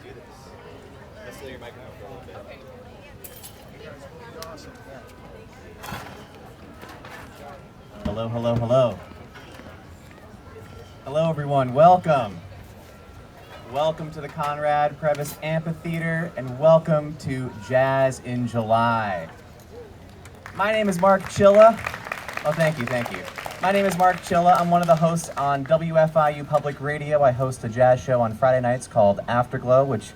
do this. Let's steal your microphone for a little bit. Okay. Hello, hello, hello. Hello, everyone. Welcome. Welcome to the Conrad Previs Amphitheater, and welcome to Jazz in July. My name is Mark Chilla. Oh, thank you. My name is Mark Chilla. I'm one of the hosts on WFIU Public Radio. I host a jazz show on Friday nights called Afterglow, which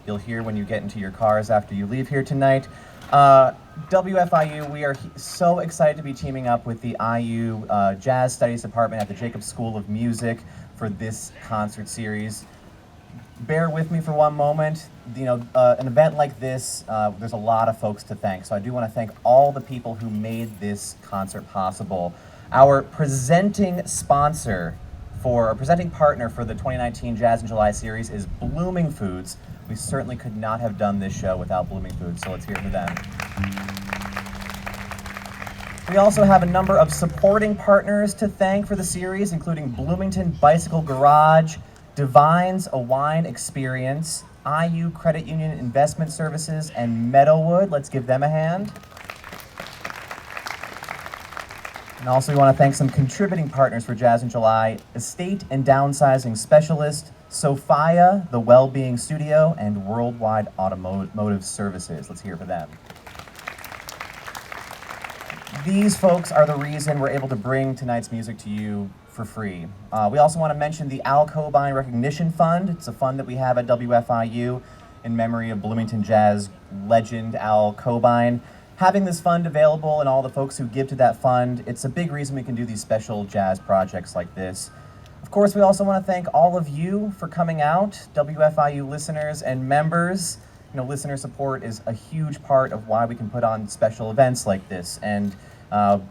you'll hear when you get into your cars after you leave here tonight. WFIU, we are so excited to be teaming up with the IU Jazz Studies Department at the Jacobs School of Music for this concert series. Bear with me for one moment. You know, an event like this, there's a lot of folks to thank. So I do want to thank all the people who made this concert possible. Our presenting partner for the 2019 Jazz in July series is Blooming Foods. We certainly could not have done this show without Blooming Foods, so let's hear it for them. We also have a number of supporting partners to thank for the series, including Bloomington Bicycle Garage, Divines, a wine experience, IU Credit Union Investment Services, and Meadowwood. Let's give them a hand. And also we want to thank some contributing partners for Jazz in July, Estate and Downsizing Specialist, Sophia, the Wellbeing Studio, and Worldwide Automotive Services. Let's hear for them. These folks are the reason we're able to bring tonight's music to you for free. We also want to mention the Al Cobain Recognition Fund. It's a fund that we have at WFIU in memory of Bloomington jazz legend Al Cobain. Having this fund available and all the folks who give to that fund, it's a big reason we can do these special jazz projects like this. Of course, we also want to thank all of you for coming out, WFIU listeners and members. You know, listener support is a huge part of why we can put on special events like this and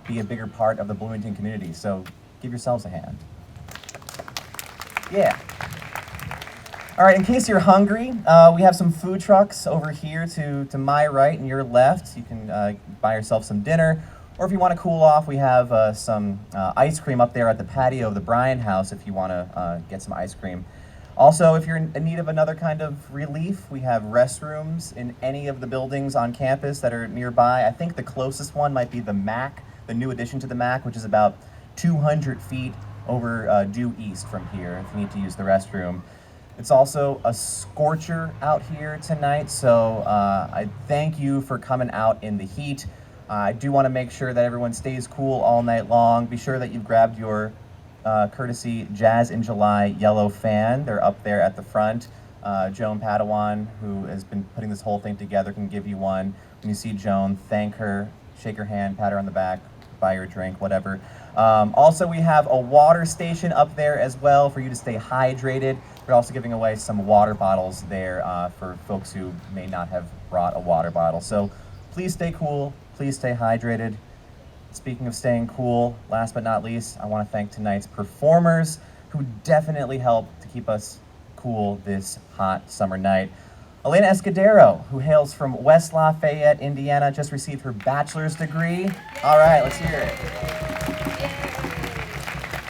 be a bigger part of the Bloomington community. So give yourselves a hand. Yeah. All right, in case you're hungry, we have some food trucks over here to my right and your left. You can buy yourself some dinner. Or if you want to cool off, we have some ice cream up there at the patio of the Bryan House if you want to get some ice cream. Also, if you're in need of another kind of relief, we have restrooms in any of the buildings on campus that are nearby. I think the closest one might be the MAC, the new addition to the MAC, which is about 200 feet over due east from here if you need to use the restroom. It's also a scorcher out here tonight, so I thank you for coming out in the heat. I do want to make sure that everyone stays cool all night long. Be sure that you've grabbed your courtesy Jazz in July yellow fan. They're up there at the front. Joan Padawan, who has been putting this whole thing together, can give you one. When you see Joan, thank her, shake her hand, pat her on the back, buy her a drink, whatever. Also, we have a water station up there as well for you to stay hydrated. We're also giving away some water bottles there for folks who may not have brought a water bottle. So please stay cool, please stay hydrated. Speaking of staying cool, last but not least, I want to thank tonight's performers who definitely helped to keep us cool this hot summer night. Elena Escudero, who hails from West Lafayette, Indiana, just received her bachelor's degree. All right, let's hear it.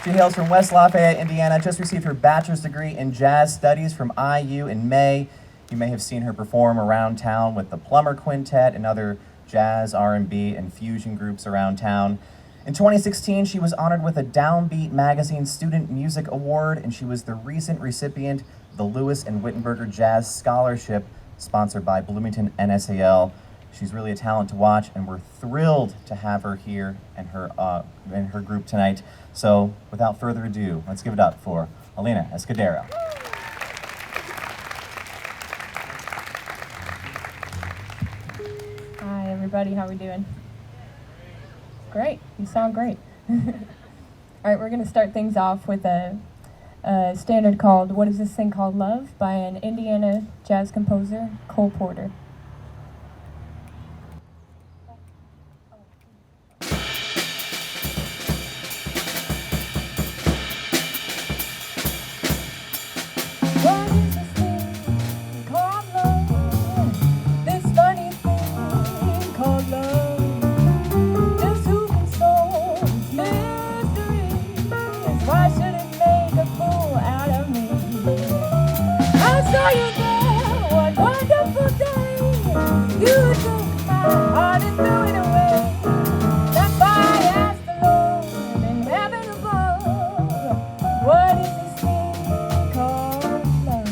She hails from West Lafayette, Indiana, just received her bachelor's degree in jazz studies from IU in May. You may have seen her perform around town with the Plummer Quintet and other jazz, R&B, and fusion groups around town. In 2016, she was honored with a Downbeat Magazine Student Music Award, and she was the recent recipient of the Lewis and Wittenberger Jazz Scholarship, sponsored by Bloomington NSAL. She's really a talent to watch, and we're thrilled to have her here and her group tonight. So, without further ado, let's give it up for Elena Escudero. Hi everybody, how are we doing? Great, you sound great. All right, we're gonna start things off with a standard called What Is This Thing Called Love by an Indiana jazz composer, Cole Porter. Saw you there Lord is doing away. That's why I asked the Lord in heaven above, what is this thing called love?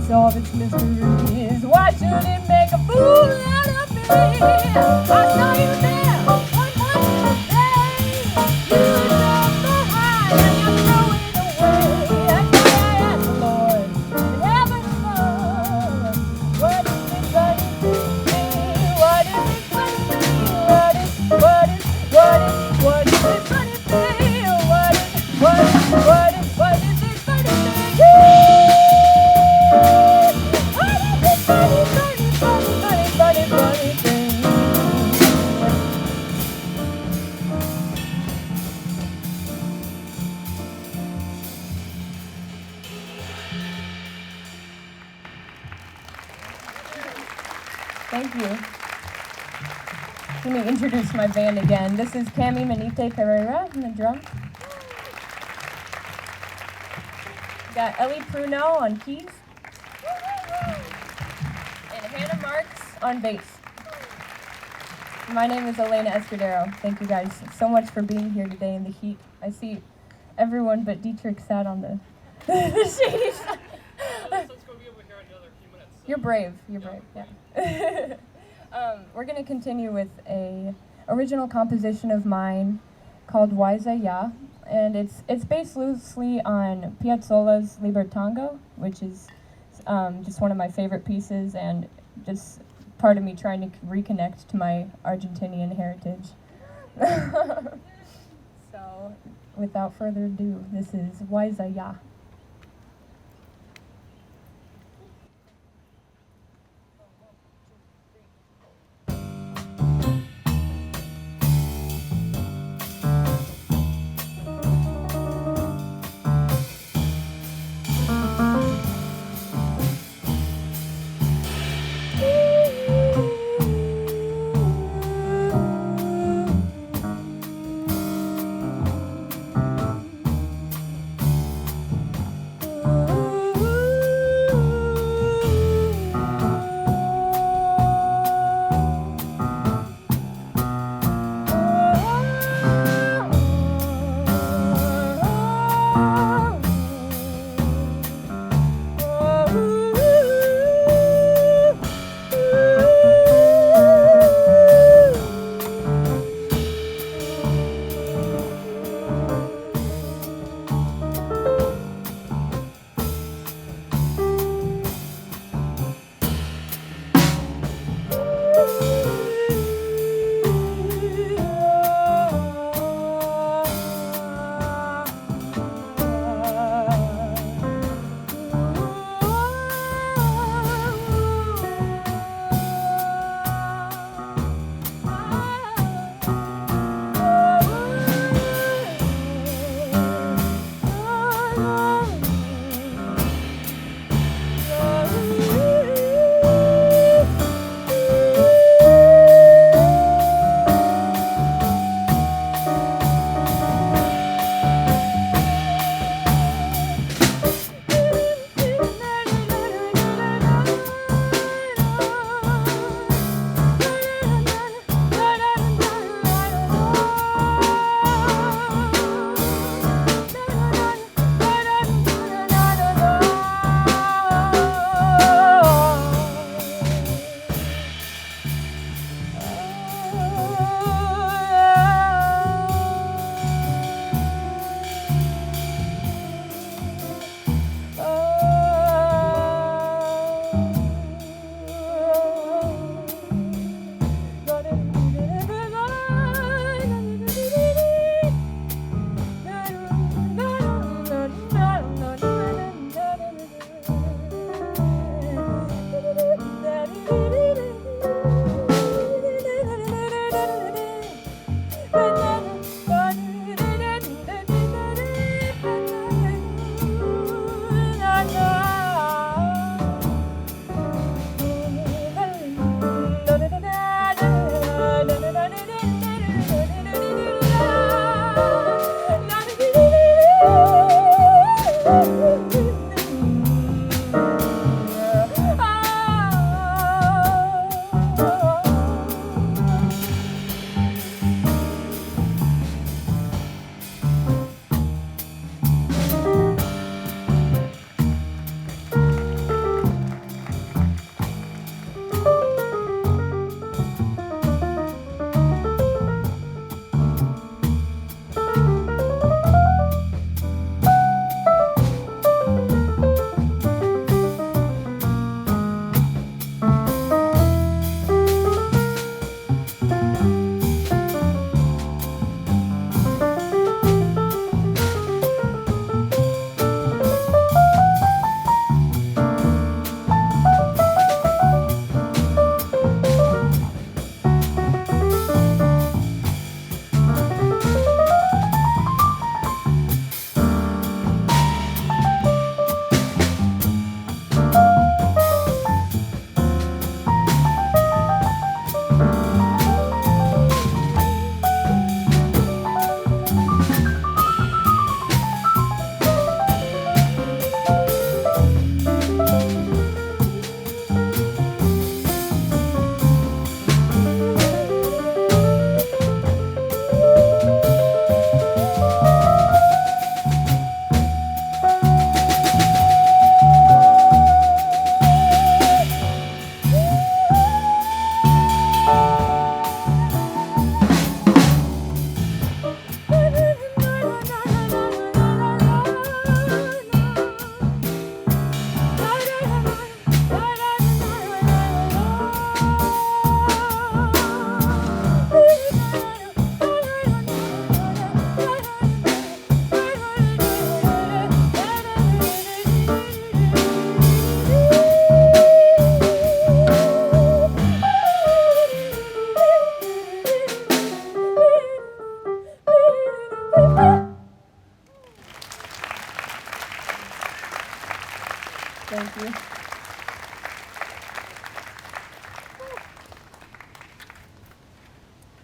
Solve its mysteries. Why should it make a fool out of me? I saw you there one wonderful day. You drove so high and you're throwing away. That's why I asked the Lord in heaven above, what is this funny thing? What is this funny thing? What is this funny thing? What is this funny thing? Thank you. Let me introduce my band again. This is Cami Manite Pereira on the drum. Got Ellie Pruno on keys. And Hannah Marks on bass. My name is Elena Escudero. Thank you guys so much for being here today in the heat. I see everyone but Dietrich sat on the shady side. You're brave. You're brave. Yeah. We're gonna continue with a original composition of mine called Waiza Ya, and it's based loosely on Piazzolla's Libertango, which is just one of my favorite pieces, and just part of me trying to reconnect to my Argentinian heritage. So, without further ado, this is Waizaya.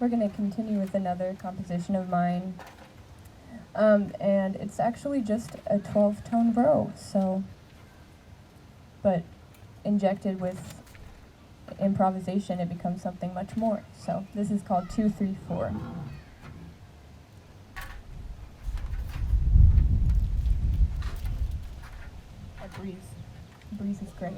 we're going to continue with another composition of mine. And it's actually just a 12-tone row, but injected with improvisation, it becomes something much more. So this is called 2, 3, 4. A breeze. Breeze is great.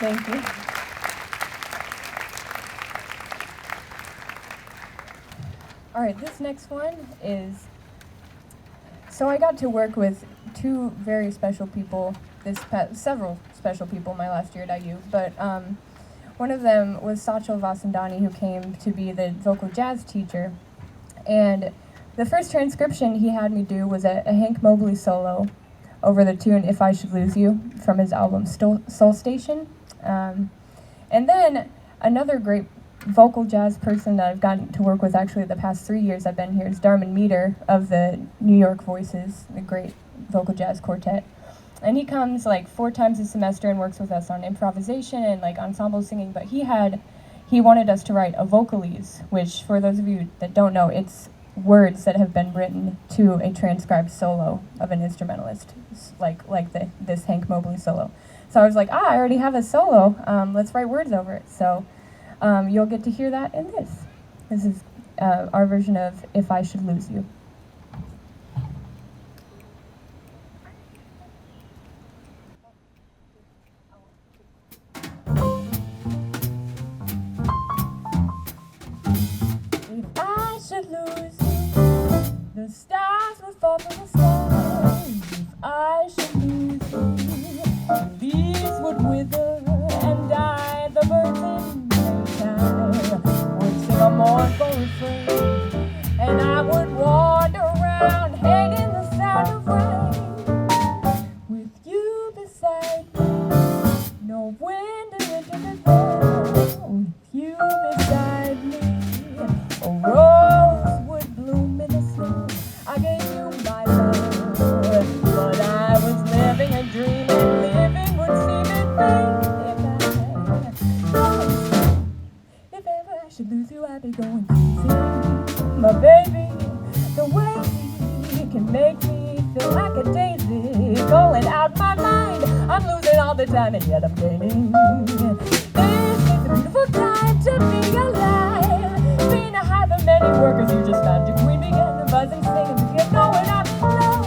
Thank you. All right, this next one is, so I got to work with two very special people, several special people my last year at IU, but one of them was Sachal Vasandani, who came to be the vocal jazz teacher. And the first transcription he had me do was a Hank Mobley solo over the tune If I Should Lose You from his album Soul Station. And then another great vocal jazz person that I've gotten to work with actually the past 3 years I've been here is Darman Meter of the New York Voices, the great vocal jazz quartet. And he comes like 4 times a semester and works with us on improvisation and like ensemble singing, but he wanted us to write a vocalese, which for those of you that don't know, it's words that have been written to a transcribed solo of an instrumentalist, like this Hank Mobley solo. So I was like, I already have a solo, let's write words over it. So you'll get to hear that in this. This is our version of If I Should Lose You. If I should lose you, the stars would fall from the sky. If I should lose you, the leaves would wither and die. The birds in daytime would sing a mournful refrain, and I would wander around hating the sound of rain. With you beside me, no wind in winter could blow. With you beside me, a rose would bloom in the snow. I gave you my love, but I was living a dream, and living would seem in vain. If ever I should lose you, I'd be going crazy. My baby, the way you can make me feel like a daisy, going out my mind. I'm losing all the time, and yet I'm gaining. This is a beautiful time to be alive. Being a hive of many workers, you just magic queen began to buzz and sing and begin knowing I'm in love.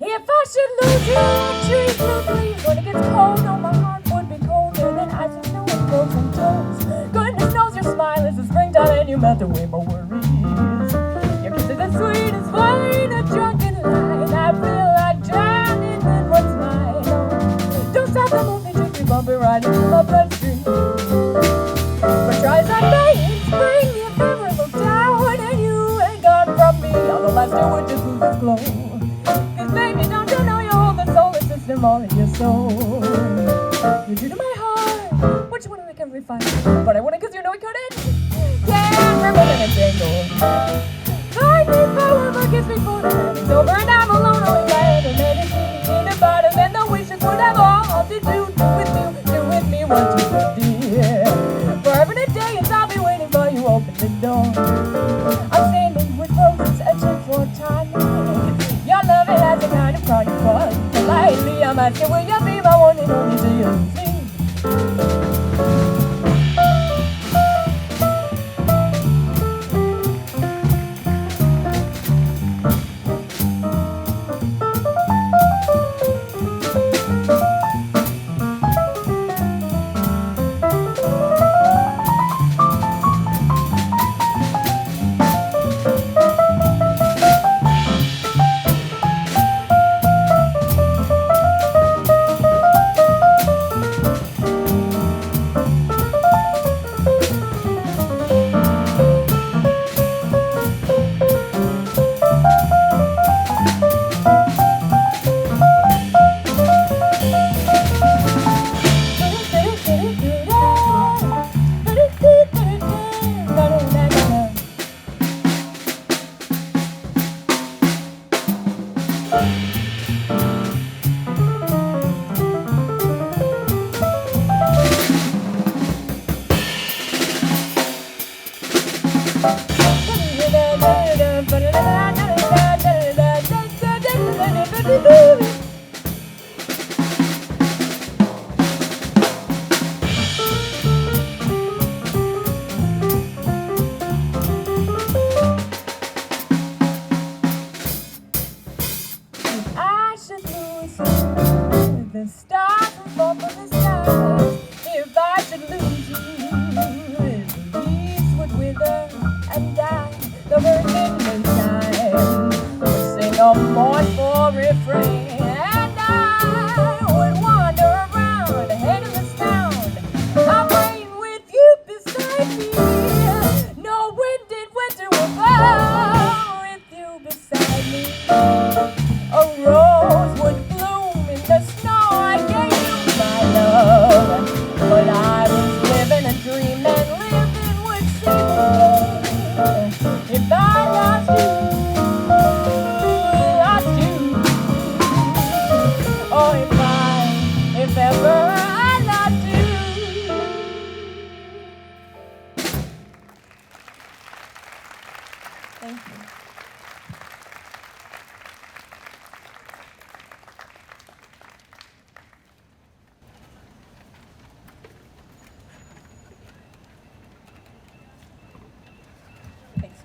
If I should lose you, trees will freeze. When it gets cold, oh, my heart would be colder than ice and snow and frozen toes. Goodness knows your smile is the springtime, and you melt away my worries. Your kiss is as sweet as wine, a drunken line. I feel like drowning in what's mine. Oh, don't stop the movie, take me bumping right into my bloodstream. But try as I may in spring, if ever look down and you ain't gone from me, all the life still would just lose its glow. 'Cause baby, don't you know you hold the solar system all in your soul? You're true to my heart, what you wanna make every fight, but I wanna 'cause you know we couldn't. Can't remember the tangle. Find me forever, kiss me for the night is over, and I'm alone, only my head and medicine in the bottom, and the wishes would have all to do with me, what you could, dear. Forever and a day, as I'll be waiting for you, open the door. I'm standing with roses, etching for time. Your love, it has a kind of chronic fun. Politely, I'm asking, will you be my one and only till you lose me? The stars will fall from the skies if I should lose you. The leaves would wither and die. The birds in the time would sing a mournful refrain, and I would wander around, hating the sound of rain with you beside me. No wind in winter will blow with you beside me. A rose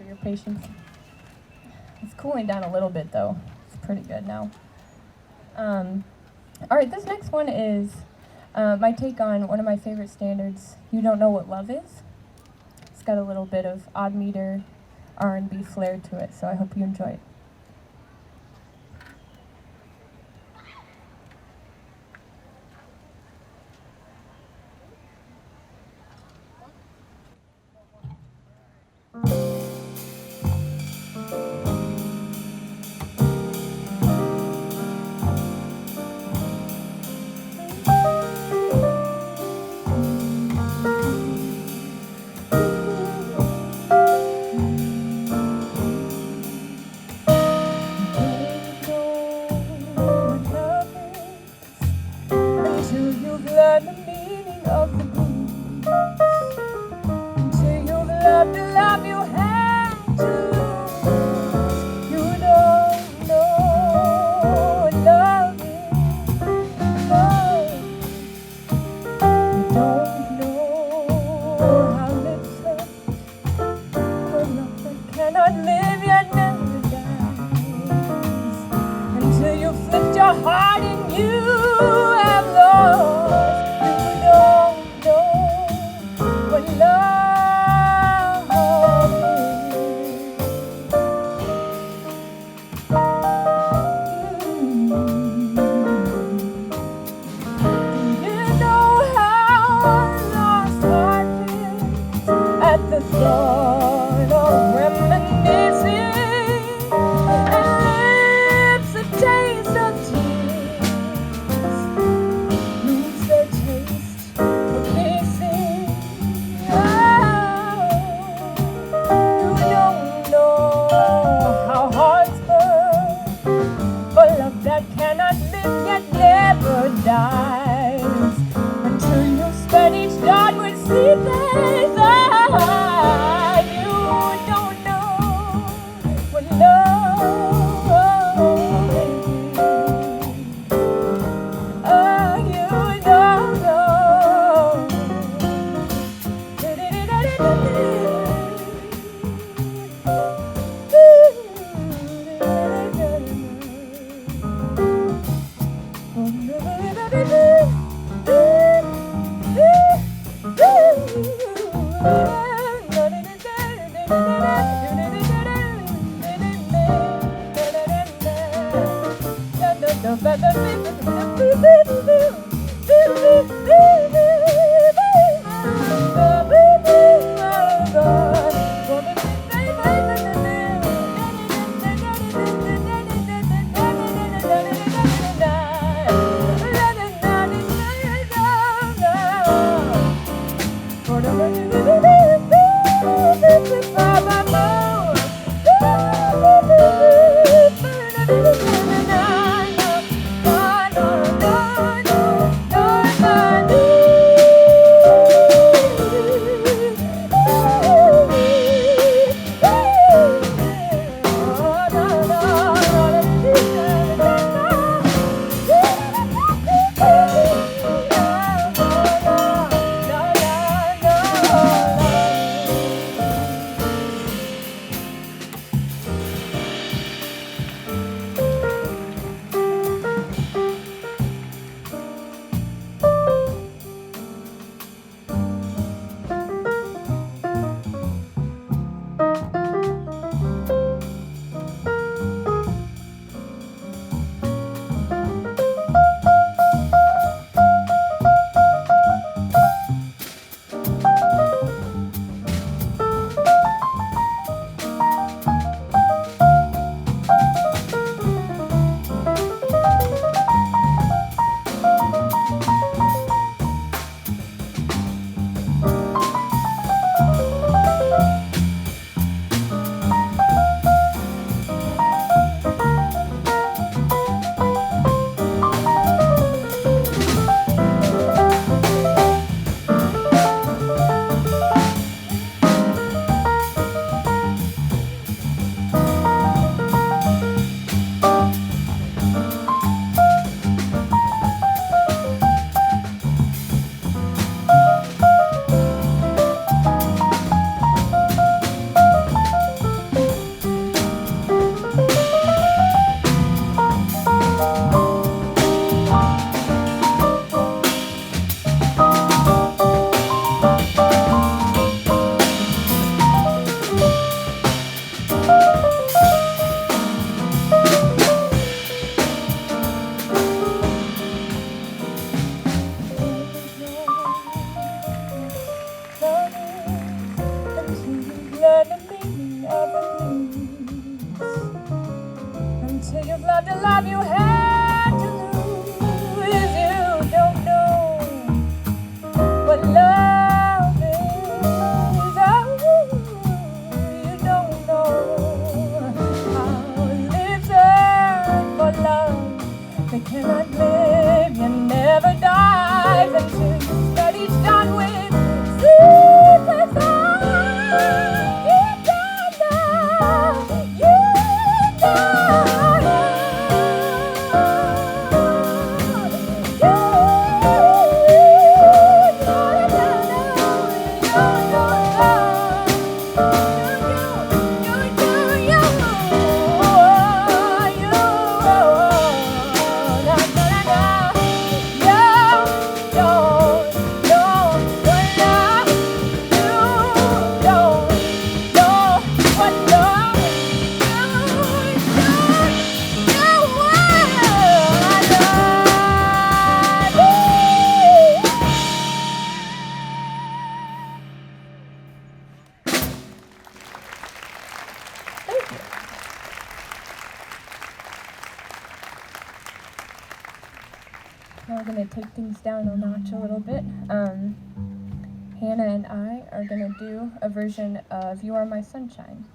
your patience. It's cooling down a little bit though. It's pretty good now. All right, this next one is my take on one of my favorite standards, You Don't Know What Love Is. It's got a little bit of odd meter R&B flair to it, so I hope you enjoy it. Until you've loved a love you had to lose, you don't know what love is. Oh, you don't know how lives earth for love. They cannot live, you never dies until you spell each done with sleepless eyes. You don't know, you don't Now we're going to take things down a notch a little bit. Hannah and I are going to do a version of You Are My Sunshine.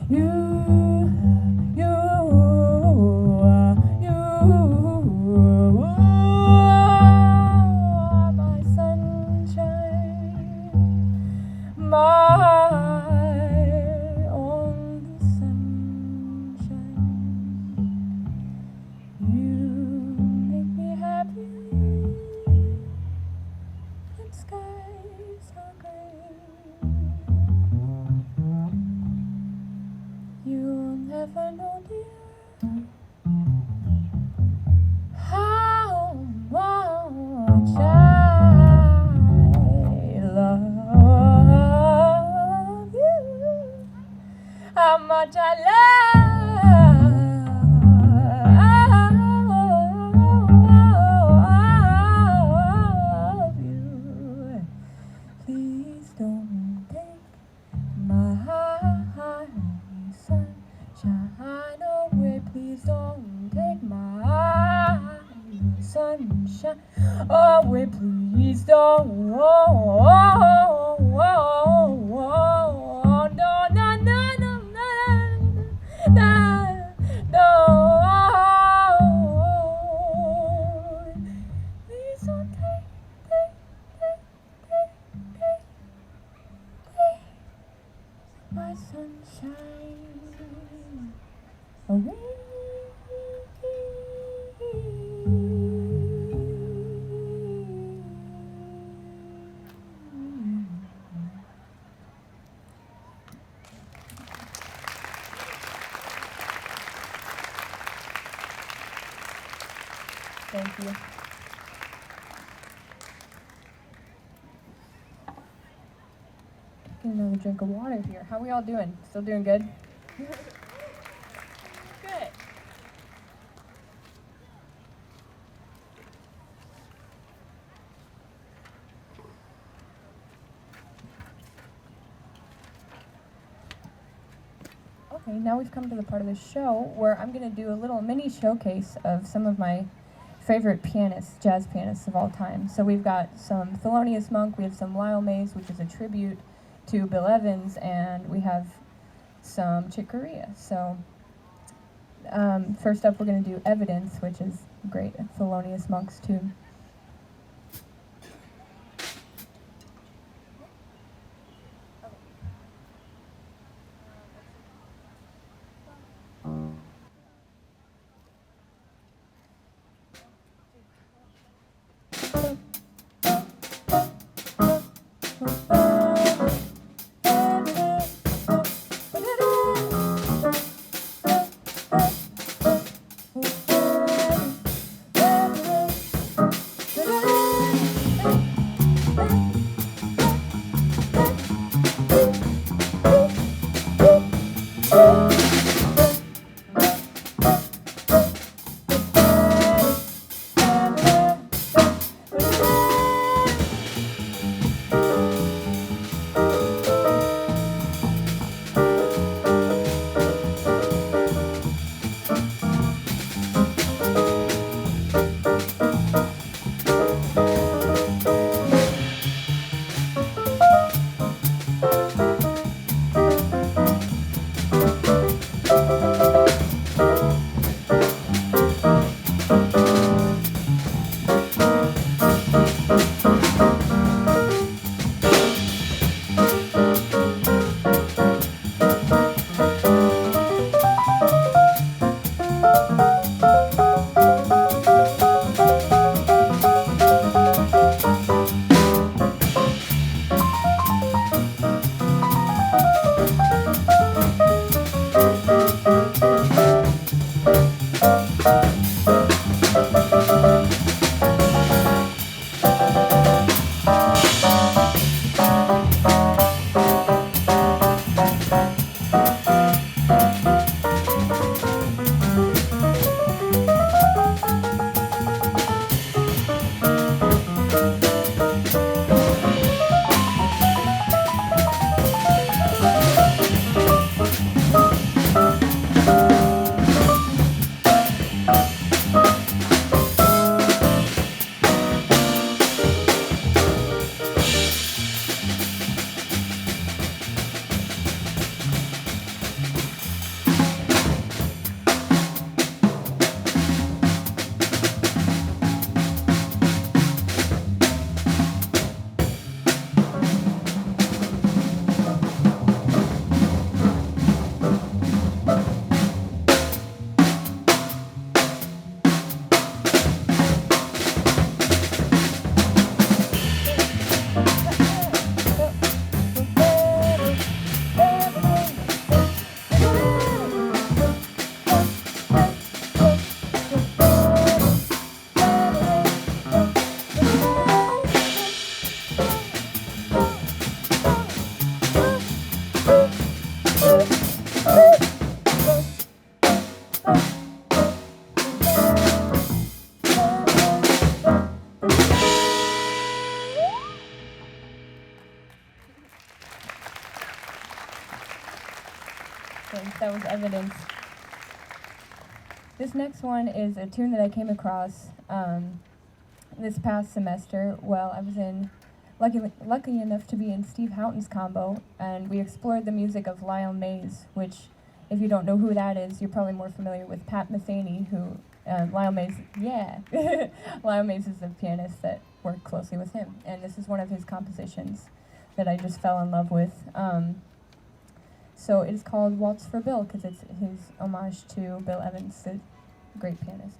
You, you, are my sunshine, my only sunshine. You make me happy when skies are gray. You'll never know, dear, how much I love you, how much I love you. Please don't take my sunshine away. Please don't take my sunshine away. Please don't. No, no, no, no, no, no, no. Please don't take my sunshine away. Thank you. Get another drink of water here. How are we all doing? Still doing good? Good. Okay, now we've come to the part of the show where I'm going to do a little mini showcase of some of my favorite pianists, jazz pianists of all time. So we've got some Thelonious Monk, we have some Lyle Mays, which is a tribute to Bill Evans, and we have some Chick Corea. So first up we're going to do Evidence, which is great, Thelonious Monk's tune. Thanks, that was evidence. This next one is a tune that I came across this past semester. Well, I was lucky enough to be in Steve Houghton's combo, and we explored the music of Lyle Mays, which, if you don't know who that is, you're probably more familiar with Pat Metheny, who Lyle Mays, yeah, Lyle Mays is the pianist that worked closely with him, and this is one of his compositions that I just fell in love with. So it's called Waltz for Bill, because it's his homage to Bill Evans, the great pianist.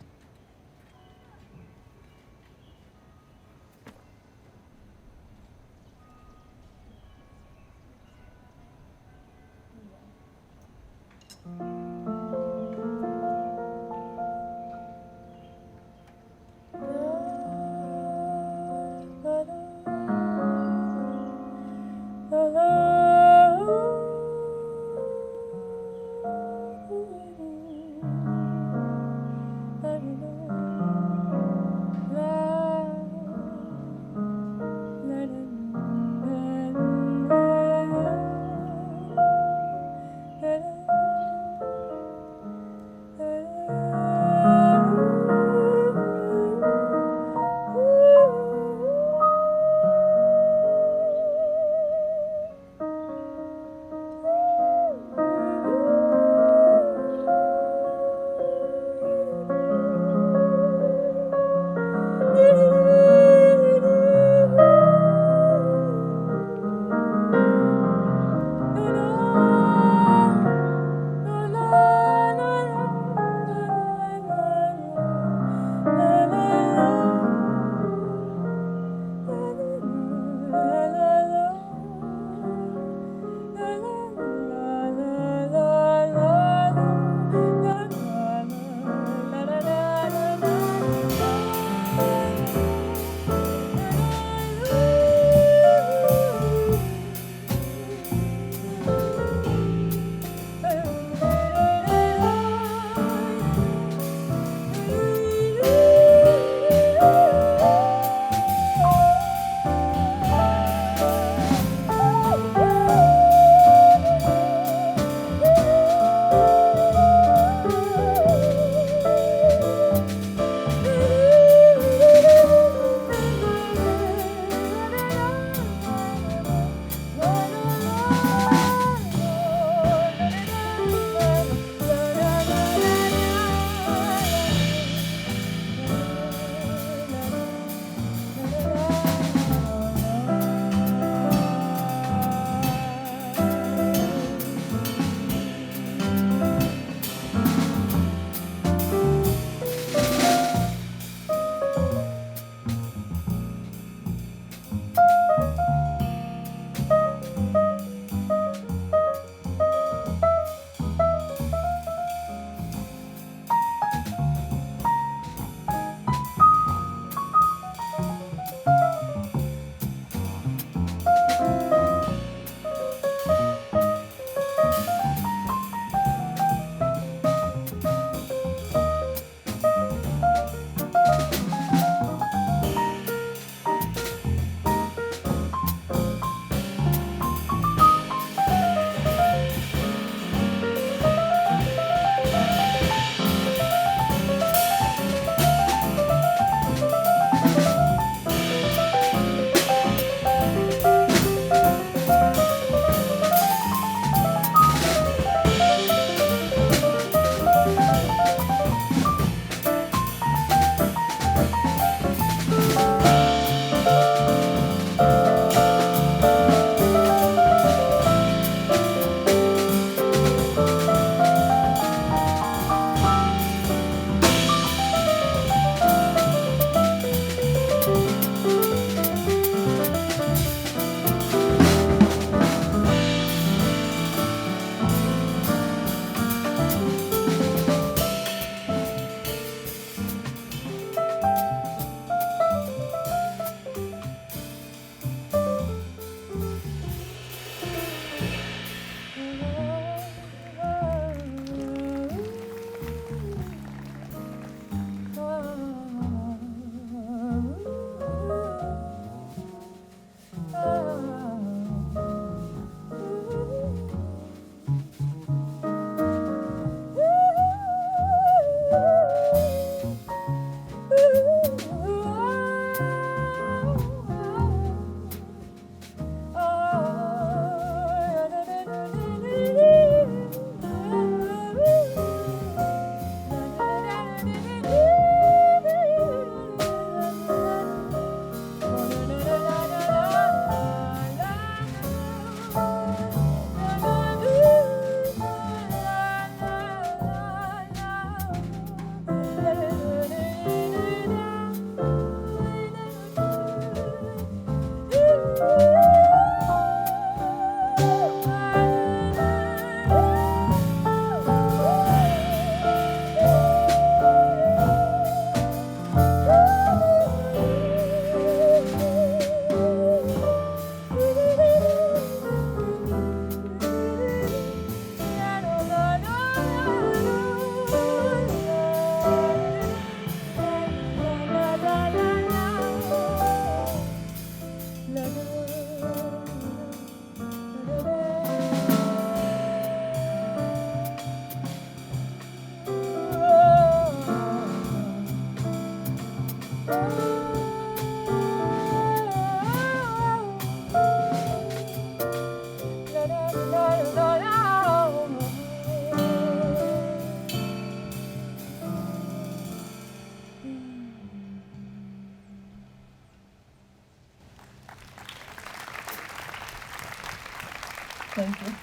Thank you.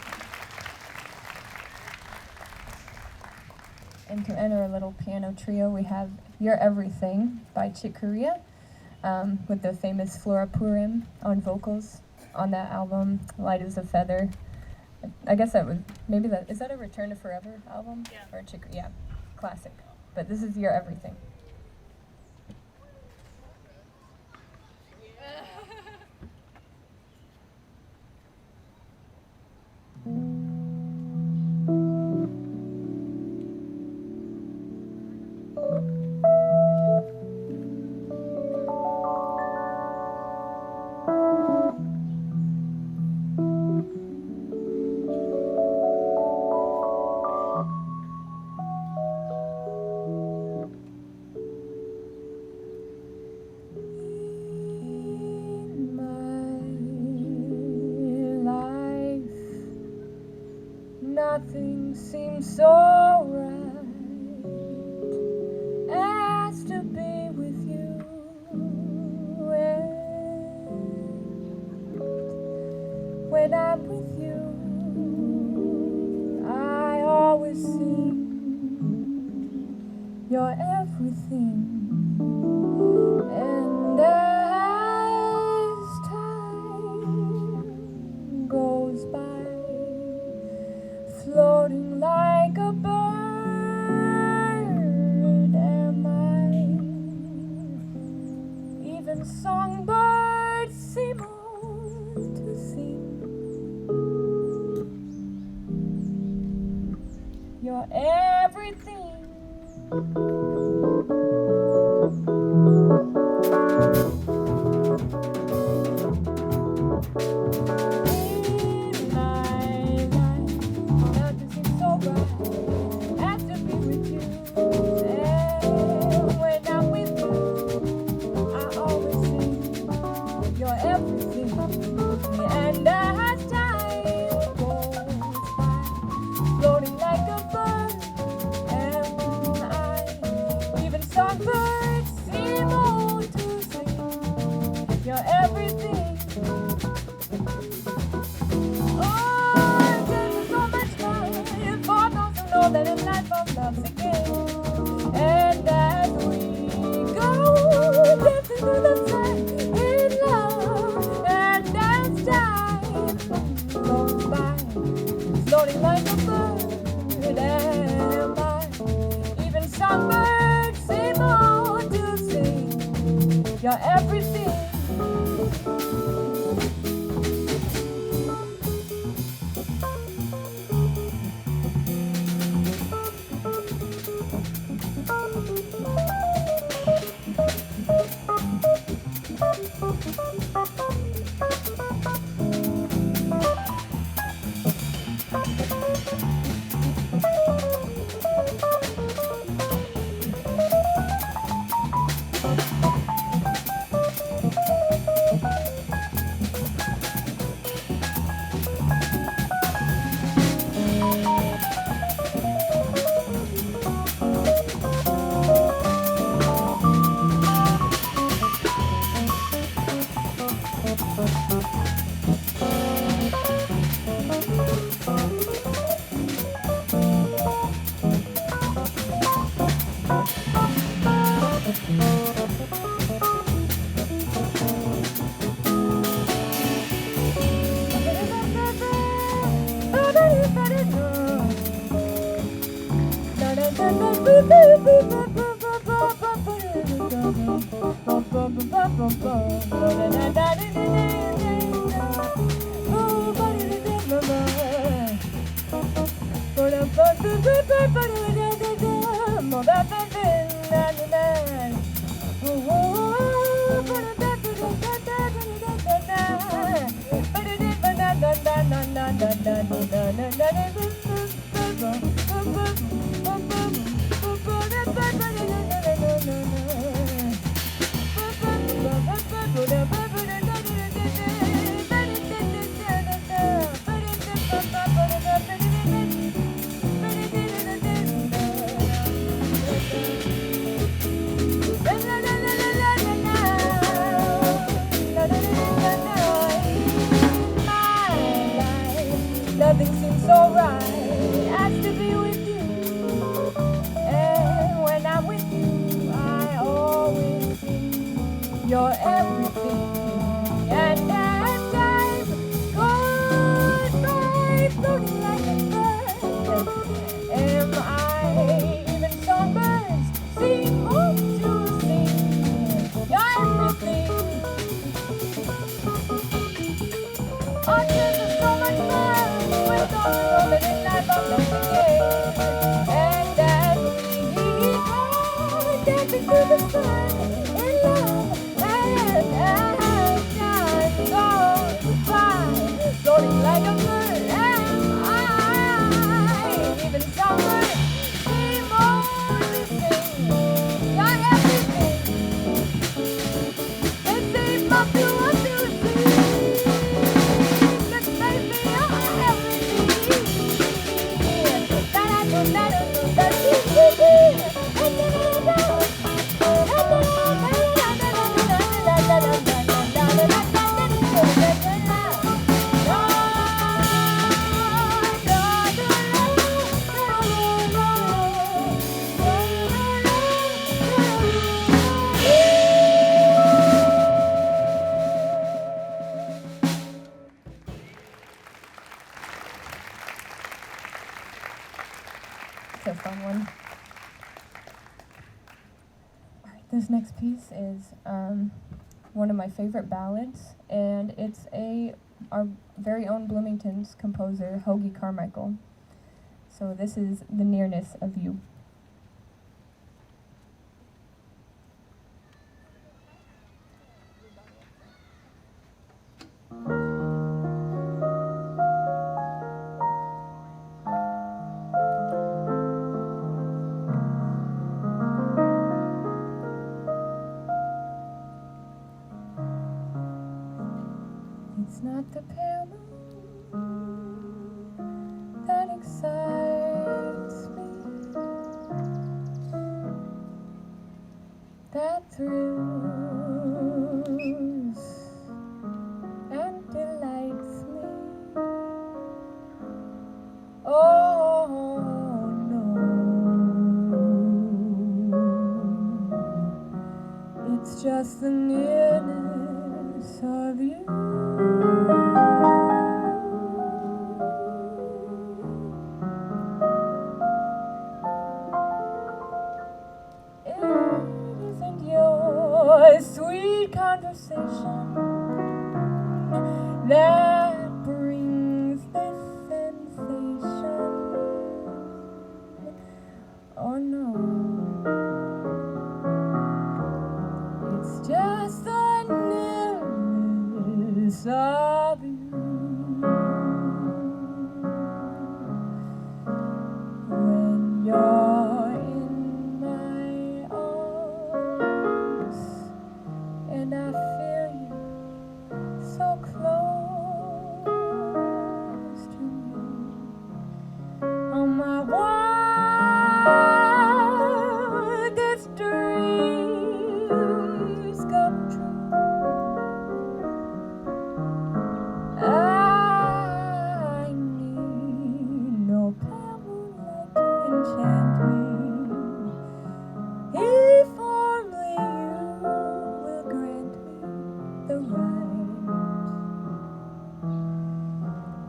And to enter a little piano trio, we have You're Everything by Chick Corea, with the famous Flora Purim on vocals on that album, Light as a Feather. I guess that would, maybe that, is that a Return to Forever album? Yeah. Or a Chick, yeah, classic. But this is You're Everything. Nothing seems so right as to be with you. And when I'm with you, I always see you're everything. And as time goes by, floating like a bird am I. Even songbirds seem to sing. You're everything. That in life of love's a game. And as we go dancing through the sun in love, and as time goes by, floating like a bird am I. Even songbirds seem to sing. You're everything. It's a fun one. All right, this next piece is one of my favorite ballads, and it's our very own Bloomington's composer, Hoagie Carmichael. So this is The Nearness of You. It's not the pale moon that excites me, that thrills and delights me. Oh no, it's just the nearness of you. It isn't your sweet conversation that brings this sensation. Oh no, it's just the nearness of you. When you're in my arms and I feel you so close to me, oh my wildest dreams come true. I need no pale moonlight to enchant me. If only you will grant me the right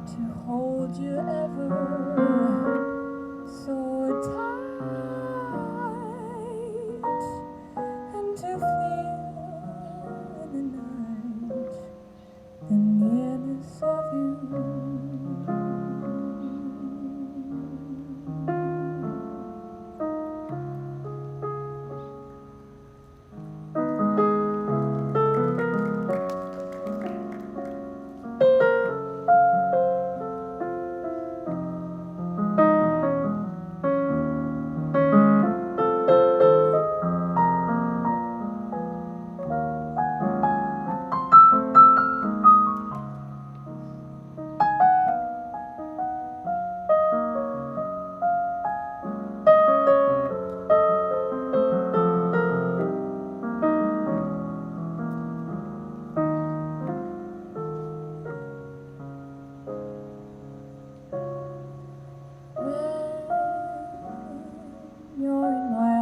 to hold you ever so tight, and to feel in the night the nearness of you. You're in my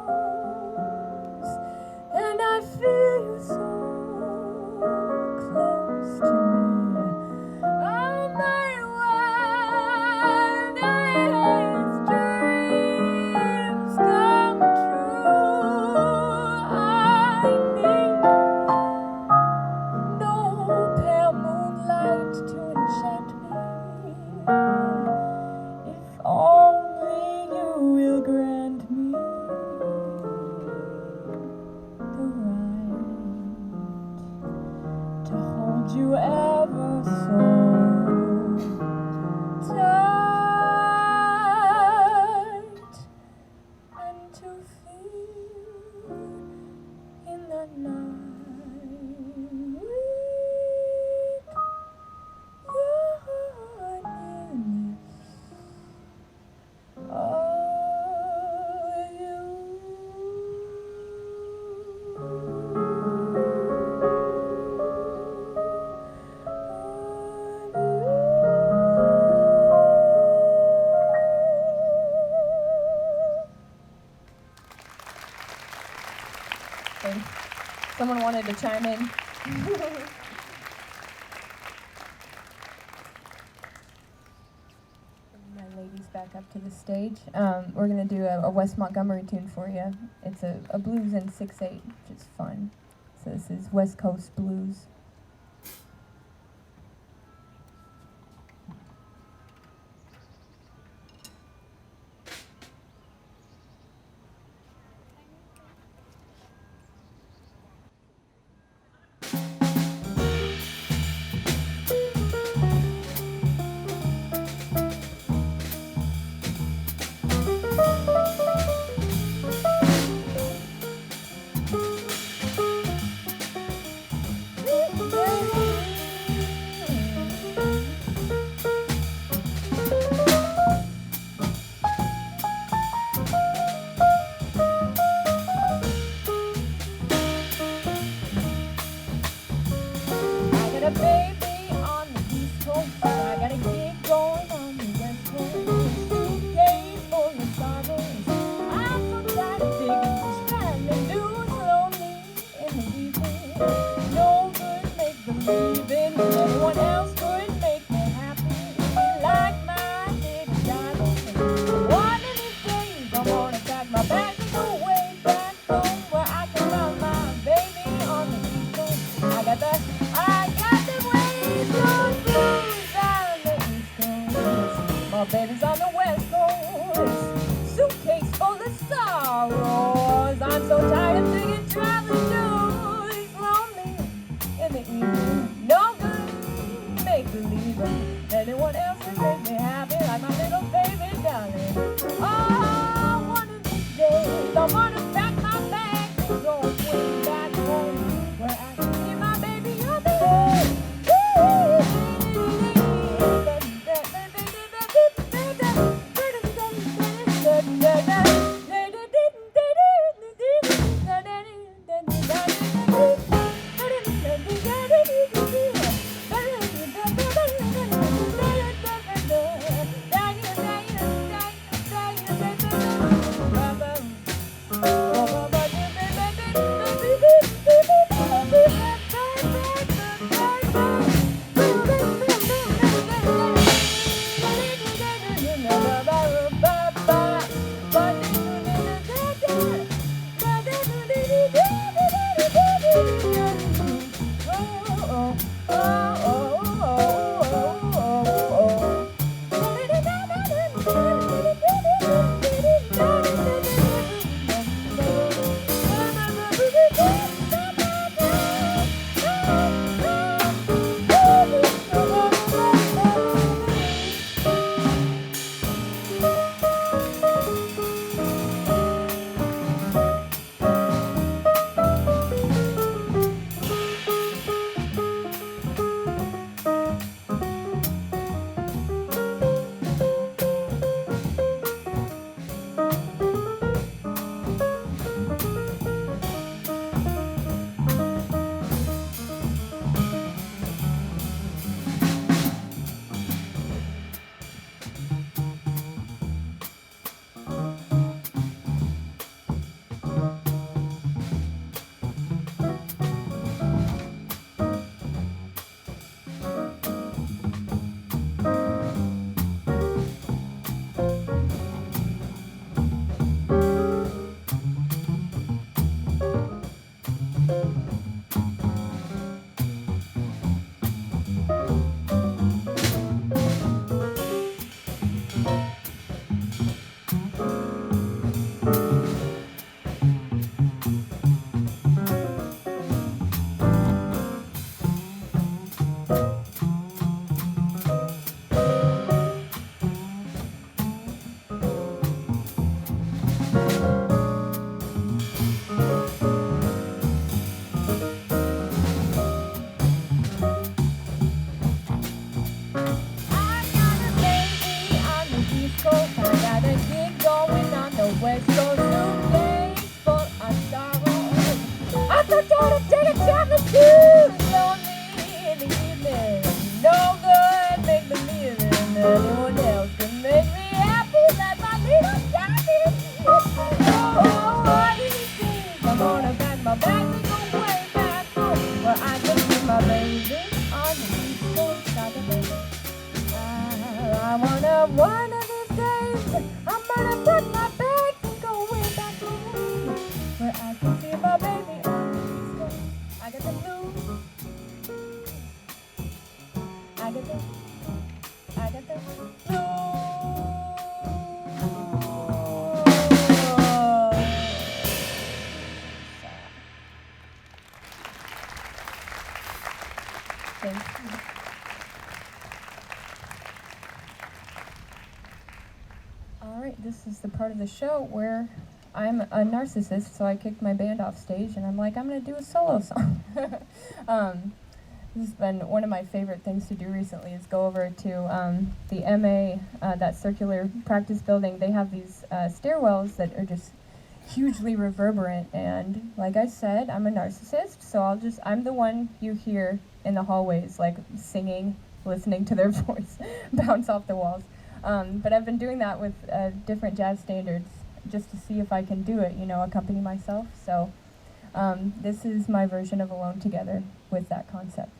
arms, and I feel you so close to me. Oh, my wildest dreams come true. I need no pale moonlight to enchant me. If only you will grant me the right to hold you ever so tight, and to feel in the night your nearness of you. Thanks. Someone wanted to chime in. My ladies back up up to the stage. We're going to do a West Montgomery tune for you. It's a blues in 6/8, which is fun. So this is West Coast Blues. Baby's on the West Coast, suitcase full of sorrows. I'm so tired of thinking traveling news, lonely in the evening. No good, make believe anyone else can make me happy like my little baby darling. Oh, one of these days I wanna pack my bags and go way back home where I can see my baby on the way. One of these days pack my bags and go way back home, where I can see my baby on his phone. I got the blues. I got the blues. Thank you. All right, this is the part of the show where I'm a narcissist, so I kicked my band off stage, and I'm like, I'm going to do a solo song. This has been one of my favorite things to do recently is go over to the MA, that circular practice building. They have these stairwells that are just hugely reverberant, and like I said, I'm a narcissist, so I'm the one you hear in the hallways, like singing, listening to their voice bounce off the walls. But I've been doing that with different jazz standards just to see if I can do it, accompany myself. So this is my version of Alone Together with that concept.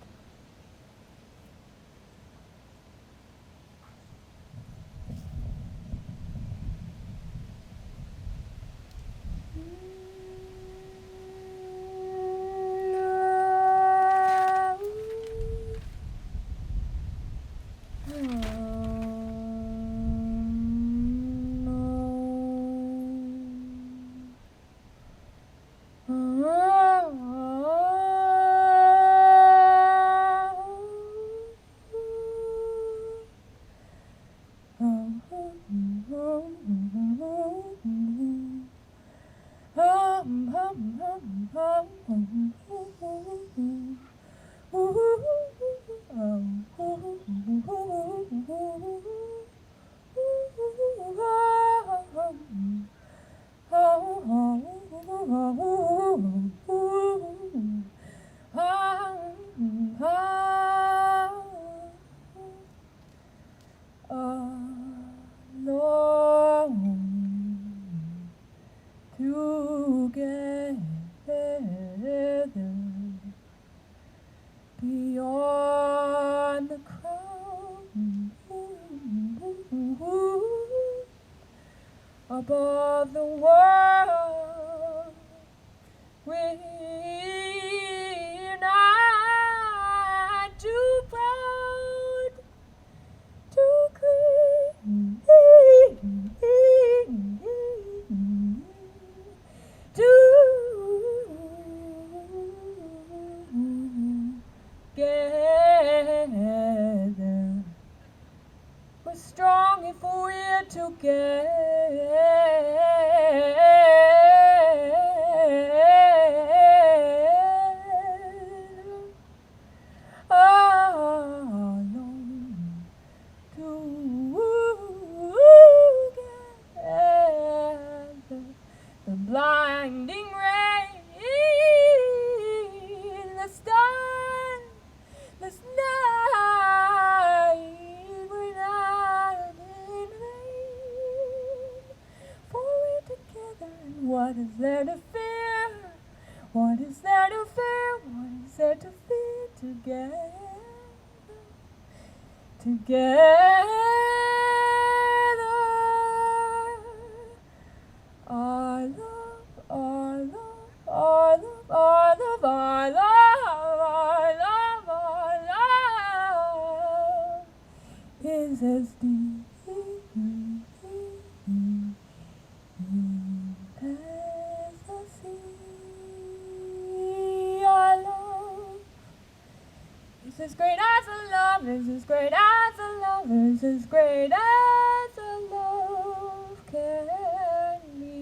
Beyond the crowd, above the world, we're not too proud to cling together. We're strong if we're together. Alone together. The blinding rain, the stars, the night, we're not in vain. For we're together, and what is there to fear? What is there to fear? What is there to fear? Together, our love, our love, our love, our love, our love, our love, our love is as deep as the sea. Our love is as great as a love, is as great as a love, is as great as a love can be.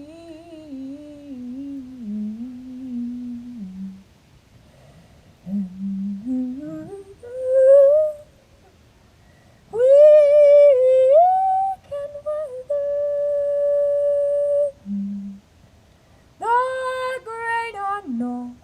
And we can weather the great unknown.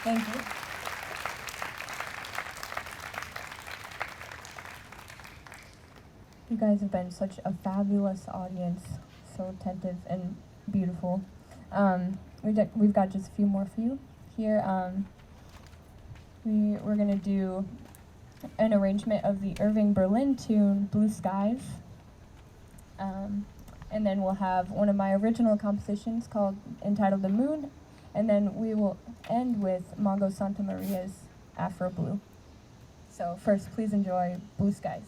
Thank you. You guys have been such a fabulous audience, so attentive and beautiful. We've got just a few more for you here. We're gonna do an arrangement of the Irving Berlin tune "Blue Skies," and then we'll have one of my original compositions entitled "The Moon," and then we will end with Mongo Santa Maria's "Afro Blue." So first, please enjoy "Blue Skies."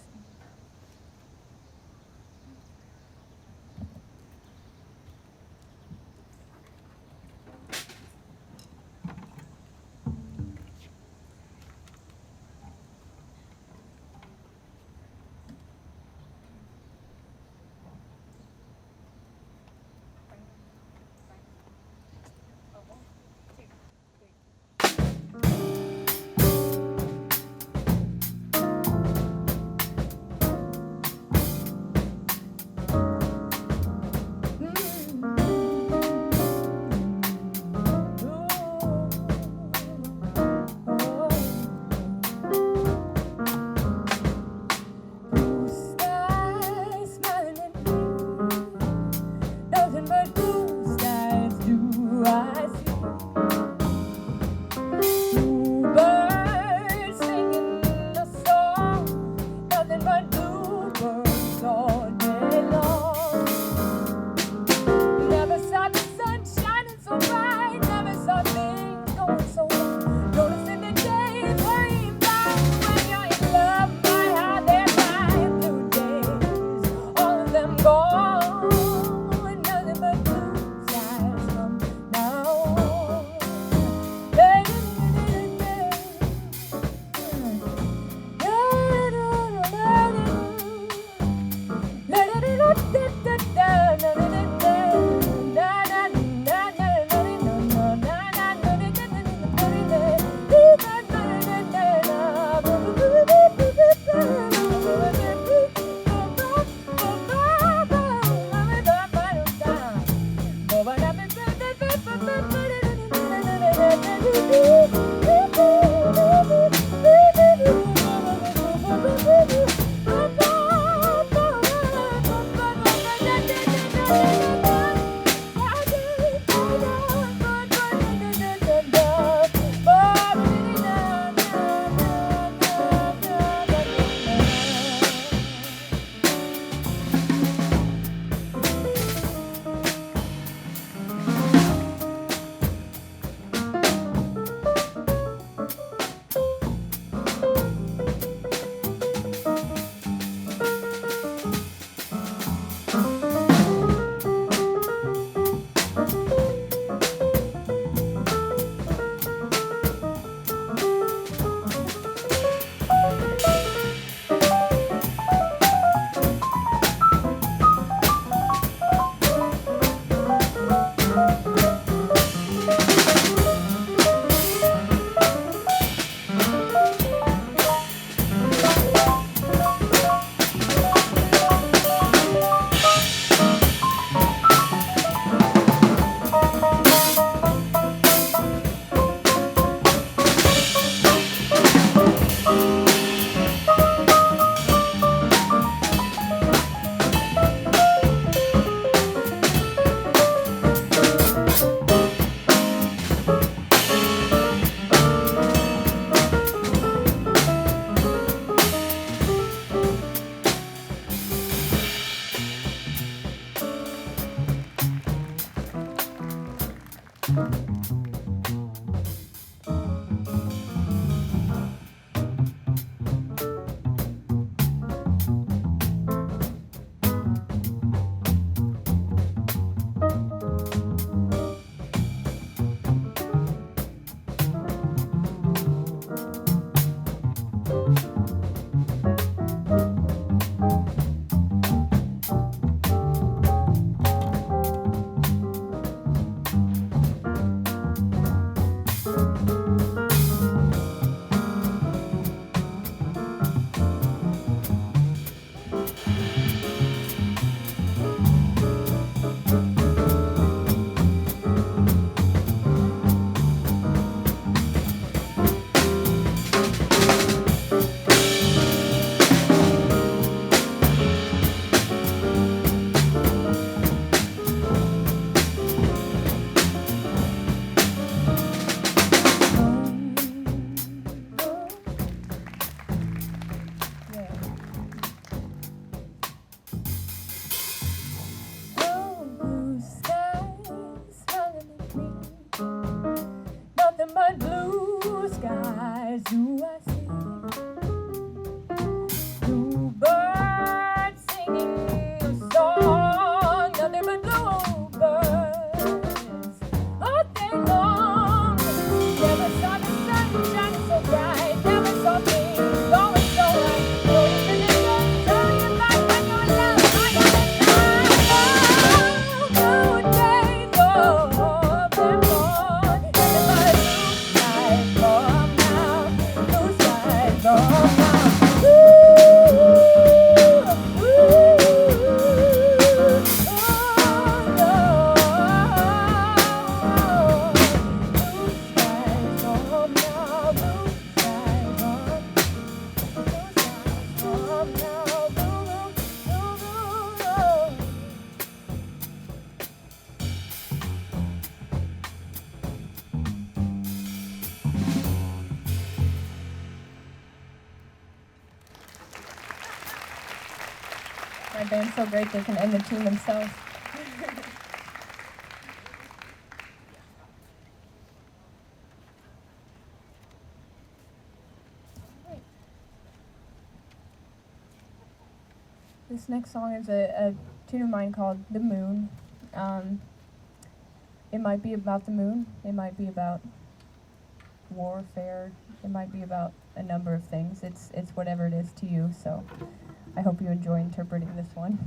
band's so great they can end the tune themselves. This next song is a tune of mine called The Moon. It might be about the moon, it might be about warfare, it might be about a number of things. It's whatever it is to you, so I hope you enjoy interpreting this one.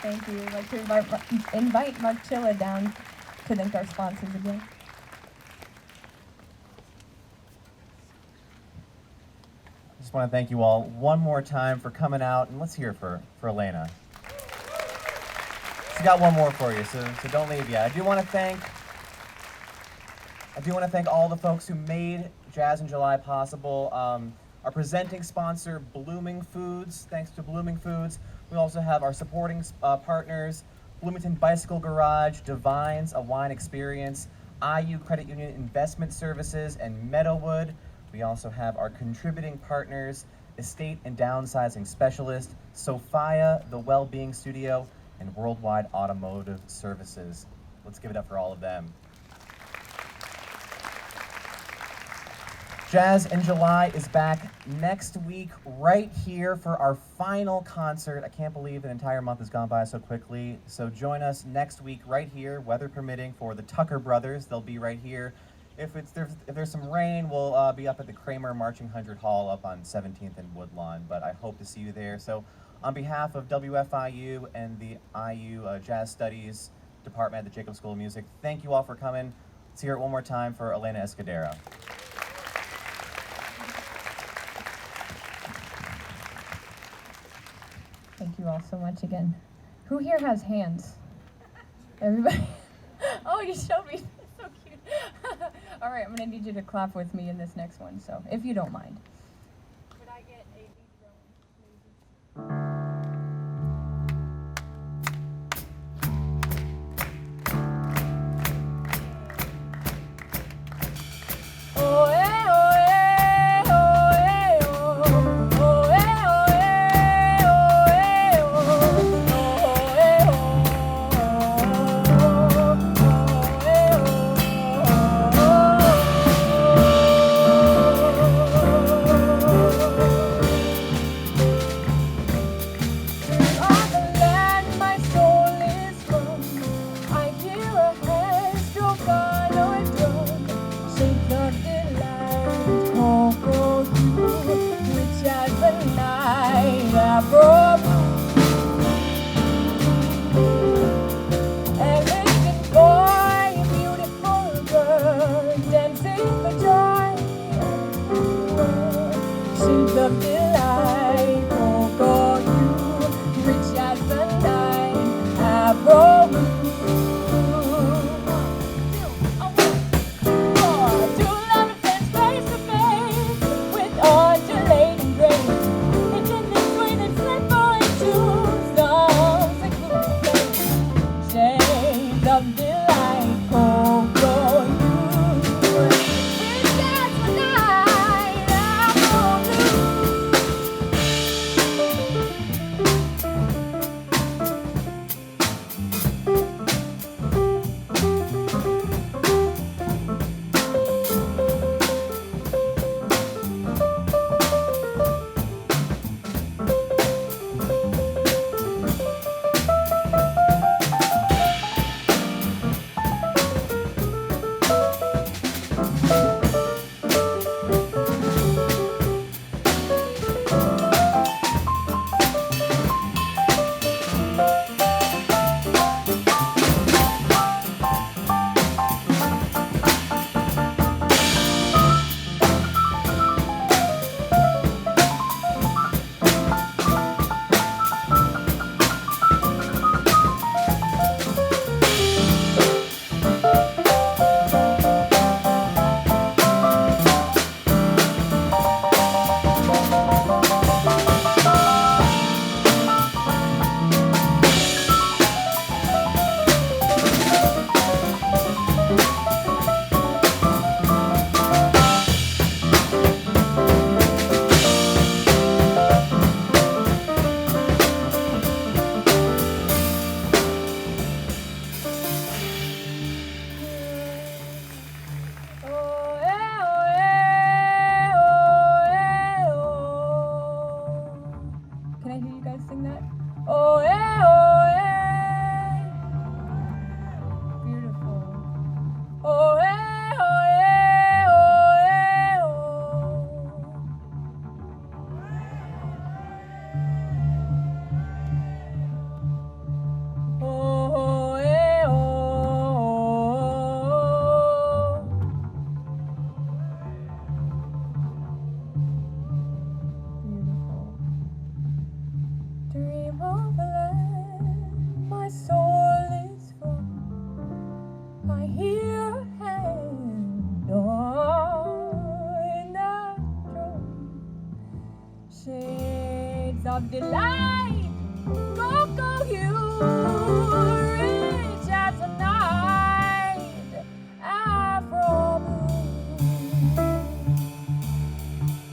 Thank you. I'd like to invite Mark Chilla down to thank our sponsors again. I just want to thank you all one more time for coming out, and let's hear it for Elena. She's got one more for you, so don't leave yet. I do want to thank all the folks who made Jazz in July possible. Our presenting sponsor, Blooming Foods. Thanks to Blooming Foods. We also have our supporting partners, Bloomington Bicycle Garage, Divines, A Wine Experience, IU Credit Union Investment Services, and Meadowwood. We also have our contributing partners, Estate and Downsizing Specialist, Sophia, The Wellbeing Studio, and Worldwide Automotive Services. Let's give it up for all of them. Jazz in July is back next week right here for our final concert. I can't believe an entire month has gone by so quickly. So join us next week right here, weather permitting, for the Tucker Brothers. They'll be right here. If there's some rain, we'll be up at the Kramer Marching 100 Hall up on 17th and Woodlawn, but I hope to see you there. So on behalf of WFIU and the IU Jazz Studies Department at the Jacobs School of Music, thank you all for coming. Let's hear it one more time for Elena Escudero. Thank you all so much again. Who here has hands? Everybody? Oh, you showed me. That's so cute. All right, I'm going to need you to clap with me in this next one, so if you don't mind. Could I get a lead drum, please? Oh, yeah. my soul is full. I hear a hand on the drum. Shades of delight, go you, rich as a night, Afro moon,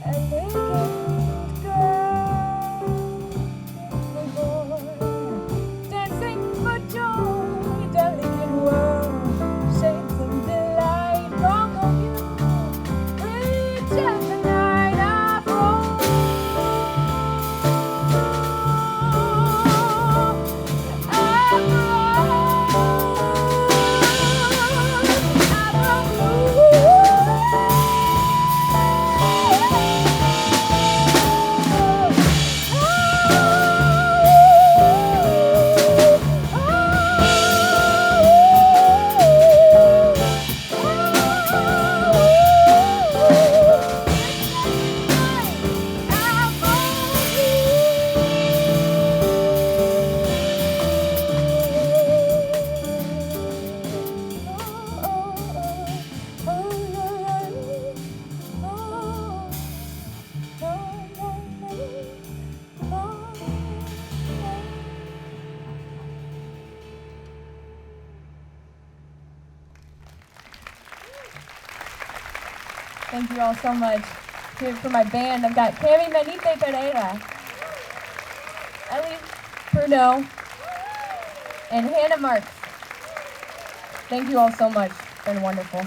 elegant girl, dancing for joy, delicate world, shades of delight, go you, rich as a night, Afro. Thank you all so much. Here for my band, I've got Cami Menite Pereira, Ellie Prudeau, and Hannah Marks. Thank you all so much. It's been wonderful.